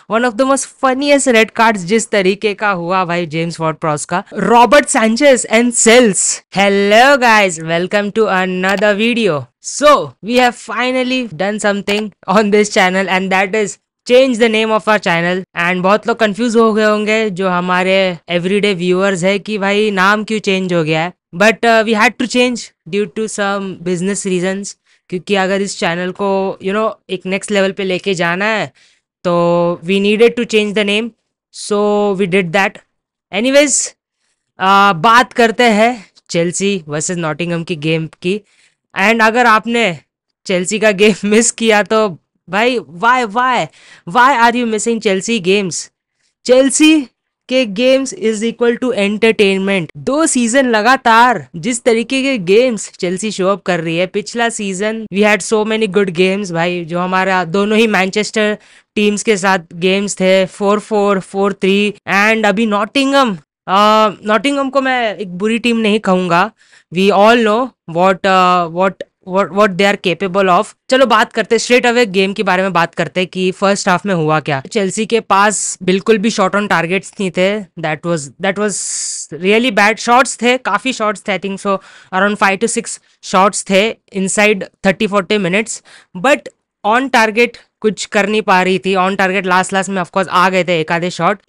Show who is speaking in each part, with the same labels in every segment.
Speaker 1: One of the most funniest red cards जिस तरीके का हुआ भाई जेम्स वॉर्ड प्रॉस का, Robert Sanchez and Sels. Hello guys, welcome to another video. So we have finally done something on this channel and that is change the name of our channel. And बहुत लोग confuse हो गए होंगे जो हमारे everyday viewers है कि भाई नाम क्यों चेंज हो गया है, but we had to change due to some business reasons. क्योंकि अगर इस चैनल को एक नेक्स्ट लेवल पे लेके जाना है तो we needed to change the name, so we did that. Anyways, बात करते हैं चेल्सी वर्सेस नॉटिंघम की गेम की। एंड अगर आपने चेल्सी का गेम मिस किया तो भाई why why why are you missing Chelsea games? Chelsea के games is equal to entertainment. 2 season लगातार जिस तरीके के गेम्स चेल्सी शो अप कर रही है, पिछला season we had so many good games भाई, जो हमारा दोनों ही मैनचेस्टर टीम्स के साथ गेम्स थे, 4-4, 4-3। एंड अभी नॉटिंघम, नॉटिंघम को मैं एक बुरी टीम नहीं कहूंगा। We all know what what they are capable of. चलो बात करते स्ट्रेट अवे गेम के बारे में, बात करते कि फर्स्ट हाफ में हुआ क्या। चेल्सी के पास बिल्कुल भी शॉट ऑन टारगेट्स नहीं थे। That was really bad. Shots थे, काफी शॉट्स थे, I think so around 5 to 6 shots थे inside 30-40 minutes, but on target कुछ कर नहीं पा रही थी। ऑन टारगेट लास्ट में ऑफकोर्स आ गए थे एक आधे शॉट।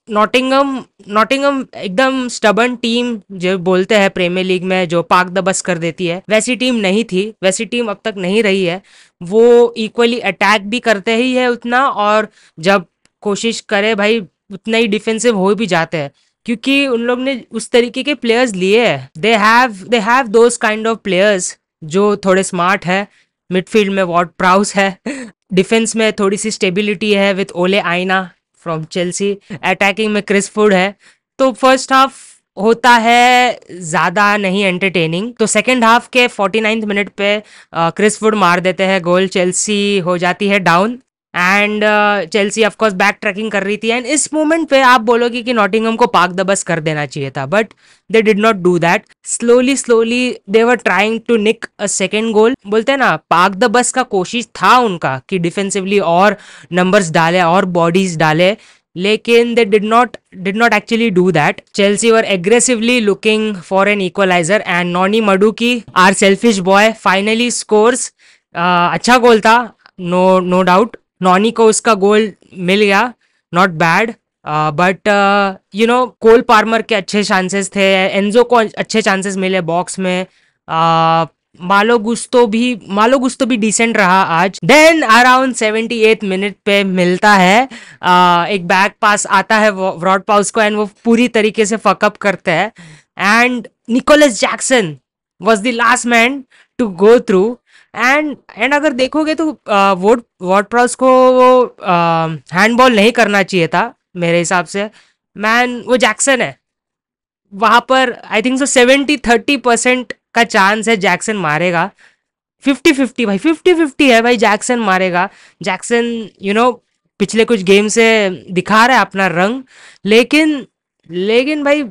Speaker 1: नॉटिंघम नॉटिंघम एकदम स्टबर्न टीम जो बोलते हैं प्रीमियर लीग में, जो पाक द बस कर देती है, वैसी टीम नहीं थी, वैसी टीम अब तक नहीं रही है। वो इक्वली अटैक भी करते ही है उतना, और जब कोशिश करे भाई उतना ही डिफेंसिव हो भी जाते हैं, क्योंकि उन लोग ने उस तरीके के प्लेयर्स लिए हैं। They have those kind of players जो थोड़े स्मार्ट है। मिडफील्ड में वॉर्ड प्राउस है, डिफेंस में थोड़ी सी स्टेबिलिटी है विथ ओले आइना फ्रॉम चेल्सी, अटैकिंग में क्रिस वुड है। तो फर्स्ट हाफ होता है ज़्यादा नहीं एंटरटेनिंग, तो सेकंड हाफ के 49th मिनट पे क्रिस वुड मार देते हैं गोल, चेल्सी हो जाती है down. And Chelsea of course back tracking कर रही थी। एंड इस मोमेंट पे आप बोलोगे कि नॉटिंघम को पाक द बस कर देना चाहिए था, but they did not do that. Slowly they were trying to nick a second goal. बोलते हैं ना, पाक द बस का कोशिश था उनका कि डिफेंसिवली और नंबर्स डाले और बॉडीज डाले, लेकिन they did not actually do that. Chelsea were aggressively looking for an equaliser and Noni Madueke, our selfish boy, finally scores. अच्छा गोल था, नो डाउट। नॉनी को उसका गोल मिल गया, not bad, but coal Parmar के अच्छे चांसेस थे, एंजो को अच्छे चांसेस मिले बॉक्स में, मालो गुस्तो भी डिसेंट रहा आज। देन अराउंड 78th मिनट पे मिलता है एक बैक पास आता है वॉर्ड प्राउस को, एंड वो पूरी तरीके से फकअप करते हैं। And Nicolas Jackson was the last man to go through. एंड अगर देखोगे तो वॉर्ड प्राउस को हैंडबॉल नहीं करना चाहिए था मेरे हिसाब से। मैन, वो जैक्सन है वहां पर, आई थिंक सो 70-30% का चांस है जैक्सन मारेगा। 50-50 भाई, 50-50 है भाई, जैक्सन मारेगा। जैक्सन पिछले कुछ गेम से दिखा रहा है अपना रंग, लेकिन भाई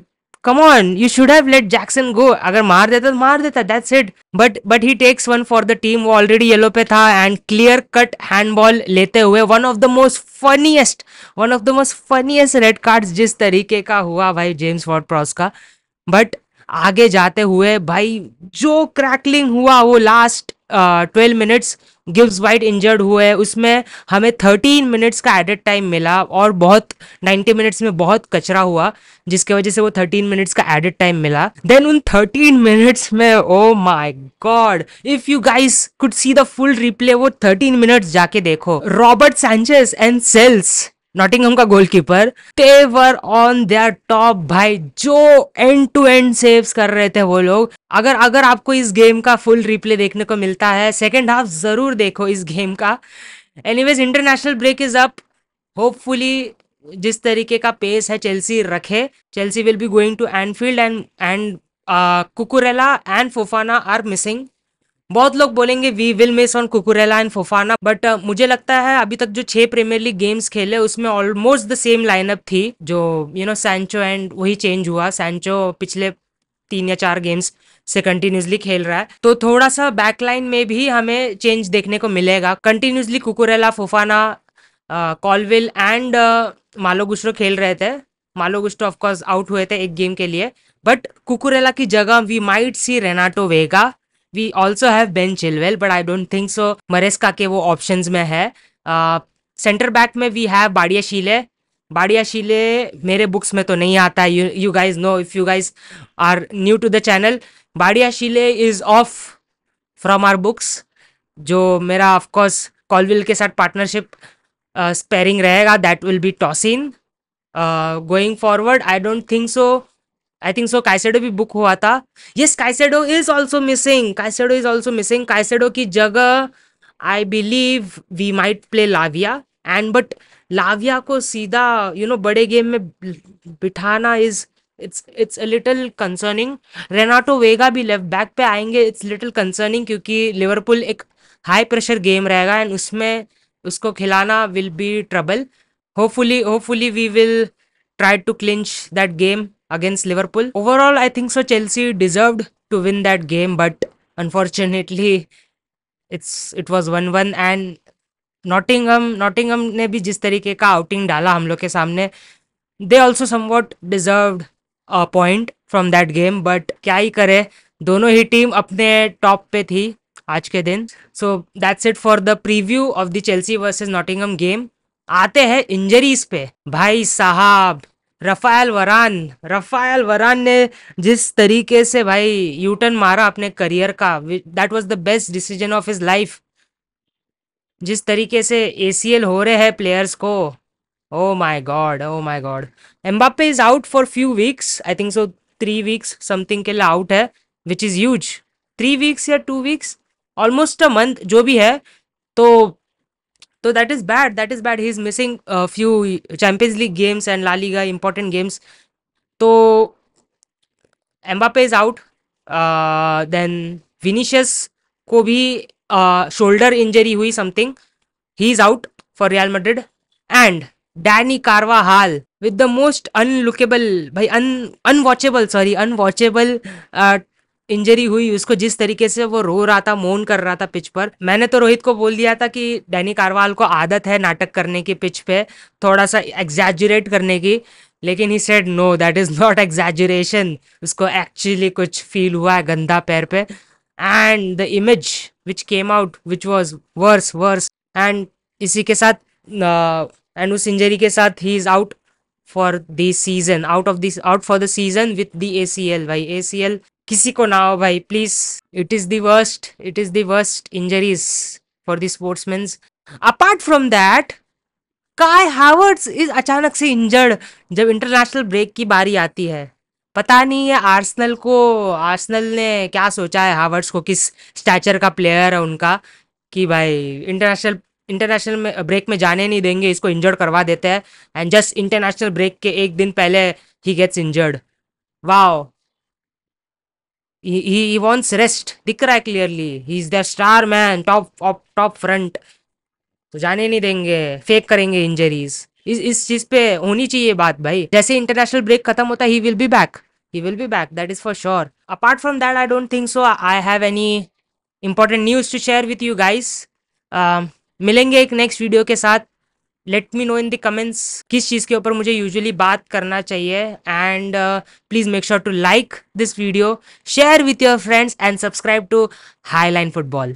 Speaker 1: come on, you should have let Jackson go. अगर मार देता तो मार देता, that's it. But he takes one for the team. वो ऑलरेडी येलो पे था एंड क्लियर कट हैंडबॉल लेते हुए one of the most funniest red cards जिस तरीके का हुआ भाई जेम्स वॉर्ड प्रॉस का। बट आगे जाते हुए भाई जो क्रैकलिंग हुआ वो लास्ट 12 मिनट्स, गिव्स वाइट इंजर्ड हुए, उसमें हमें 13 मिनट्स का एडेड टाइम मिला, और बहुत 90 मिनट्स में बहुत कचरा हुआ जिसके वजह से वो 13 मिनट्स का एडेड टाइम मिला। देन उन 13 मिनट्स में, oh my god, if you guys could see the full replay, वो 13 मिनट्स जाके देखो, Robert Sanchez and Sels, Nottingham का goalkeeper, they were on their top भाई। जो एंड टू एंड सेव्स कर रहे थे वो लोग। अगर आपको इस गेम का फुल रिप्ले देखने को मिलता है, सेकेंड हाफ जरूर देखो इस गेम का। Anyways, international break is up. Hopefully जिस तरीके का पेस है चेल्सी रखे, Chelsea will be going to Anfield and Cucurella and Fofana are missing. बहुत लोग बोलेंगे we will miss on Cucurella and Fofana, but मुझे लगता है अभी तक जो 6 प्रीमियर लीग गेम्स खेले उसमें ऑलमोस्ट द सेम लाइनअप थी, जो सैंचो एंड वही चेंज हुआ। सैंचो पिछले 3 या 4 गेम्स से कंटिन्यूसली खेल रहा है, तो थोड़ा सा बैकलाइन में भी हमें चेंज देखने को मिलेगा। कंटिन्यूसली कुकुरेला, फोफाना कॉलविल एंड मालो गुस्टो खेल रहे थे. मालो गुस्टो ऑफ कोर्स आउट हुए थे एक गेम के लिए, बट कुकुरेला की जगह we might see Renato Veiga. We also have Ben Chilwell, but I don't think so Maresca के वो ऑप्शंस में है. सेंटर बैक में we have Badiashile. Badiashile मेरे बुक्स में तो नहीं आता है. You guys know, if you guys are new to the channel, Badiashile is off from our books. जो मेरा ऑफ कोर्स कॉलविल के साथ पार्टनरशिप स्पेयरिंग रहेगा, that will be Tosin. Going forward I don't think so. I think so Caicedo भी book हुआ था. Yes, Caicedo is also missing. Caicedo is also missing. Caicedo की जगह I believe we might play Lavia. And but Lavia को सीधा बड़े game में बिठाना is it's a little concerning. Renato Veiga भी लेफ्ट बैक पे आएंगे, इट्स लिटिल कंसर्निंग, क्योंकि लिवरपूल एक हाई प्रेशर गेम रहेगा एंड उसमें उसको खिलाना will be trouble. Hopefully we will try to clinch that game against Liverpool. Overall, I think so Chelsea deserved to win that game, but unfortunately, it was 1-1. And Nottingham ने भी जिस तरीके का outing डाला हम लोग के सामने, they also somewhat deserved a point from that game. But क्या ही करे, दोनों ही टीम अपने टॉप पे थी आज के दिन. So that's it for the preview of the Chelsea versus Nottingham game. आते हैं इंजरीज पे. भाई साहब, रफायल वरान ने जिस तरीके से भाई यूटर्न मारा अपने करियर का, that was the best decision of his life. जिस तरीके से एसीएल हो रहे हैं प्लेयर्स को, ओ my God. Mbappe is out for few weeks, I think so 3 weeks something के लिए आउट है, विच इज ह्यूज. 3 वीक्स या 2 वीक्स, ऑलमोस्ट अ मंथ जो भी है. तो that is bad. He is missing a few Champions League games and La Liga important games. तो Mbappe is out. Then Vinicius को भी शोल्डर इंजरी हुई something, he is out for Real Madrid. And Dani Carvajal with the most unlookable, भाई unwatchable injury हुई उसको. जिस तरीके से वो रो रहा था, मोन कर रहा था पिच पर. मैंने तो रोहित को बोल दिया था कि डैनी कार्वाल को आदत है नाटक करने की पिच पे, थोड़ा सा एग्जैजुरेट करने की, लेकिन he said no, that is not exaggeration. उसको एक्चुअली कुछ फील हुआ है गंदा पैर पे. And the image which came out which was worse. And इसी के साथ एंड उस इंजरी के साथ he is out for this season, out for the season with the ACL. भाई ACL किसी को ना हो भाई, please. It is the worst injuries for the sportsman. Apart from that, काय हावर्ट्स इज अचानक से इंजर्ड जब इंटरनेशनल ब्रेक की बारी आती है. पता नहीं है आर्सेनल ने क्या सोचा है हावर्ट्स को, किस स्टैचर का प्लेयर है उनका, कि भाई इंटरनेशनल में ब्रेक में जाने नहीं देंगे, इसको इंजर्ड करवा देते हैं. एंड जस्ट इंटरनेशनल ब्रेक के एक दिन पहले ही gets injured. Wow, he wants rest, दिख रहा है clearly. He is the star man, top front. तो जाने नहीं देंगे, फेक करेंगे इंजरीज. इस चीज पे होनी चाहिए बात भाई. जैसे इंटरनेशनल ब्रेक खत्म होता है, he will be back, that is for sure. Apart from that I don't think so I have any important news to share with you guys. मिलेंगे एक नेक्स्ट वीडियो के साथ. Let me know in the comments किस चीज़ के ऊपर मुझे usually बात करना चाहिए. And please make sure to like this video, share with your friends and subscribe to Highline football.